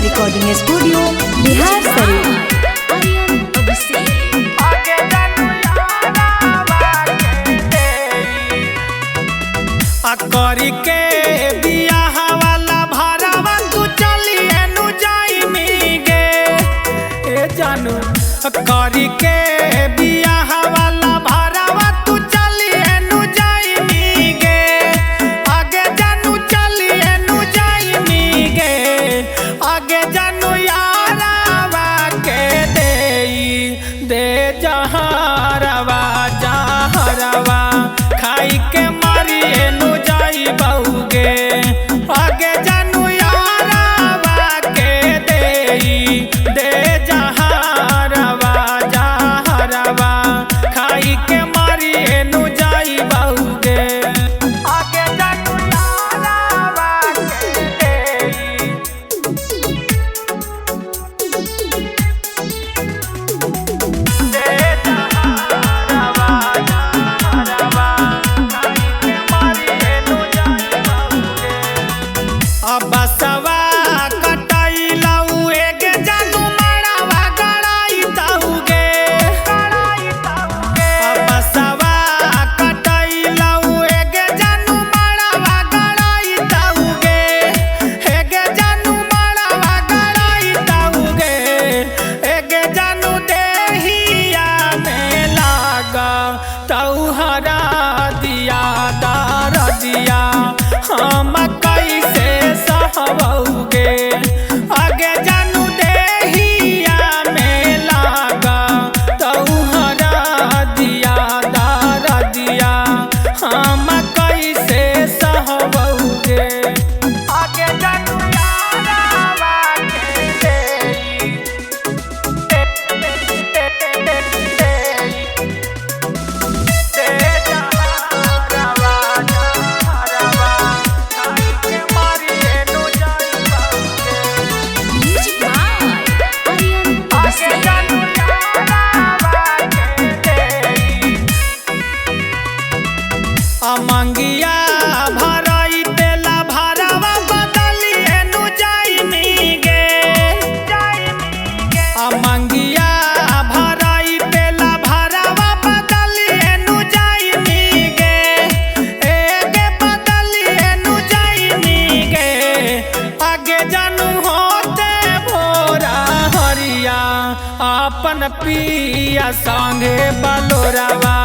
Recording studio Bihar Sharif. करी के बियाह वाला भरावा तू चली एनु जाई मी गे ए जानू करी के बियाह वाला भरावा तू चली एनु जाई मी गे आगे जानू चली एनु जाई मी गे आगे जानू यारावा के दे जहरवा जहरवा खाई के मारी एनु बहुगे आगे जानू यारावा के दे जहरवा जहरवा खाई के मारी एनु जाई बहुगे आगे जानू यारावा के बसवा कटैलऊ एगे जानू मड़वा गड़ाई तऊगे बसवा कटैलऊ एगे जानू मड़वा गड़ाई तऊगे एगे जानू मड़वा गड़ाई तऊगे एगे जानू देहिया में लागा तौहरा दिया दार दिया हम कैसे सहबौगे आगे जानू देहिया में लागा तौहरा दिया दार दिया हम कैसे सहबौगे आगे जानू यारावा के मंगिया भराई तेला भरावा बदली एनु जाई मी गे मंगिया भराई तेला भरावा बदली एनु जाई मी गे एगे बदली एनु जाई मी गे आगे जानू होते भोरा हरिया अपन पिया संगे बलोरावा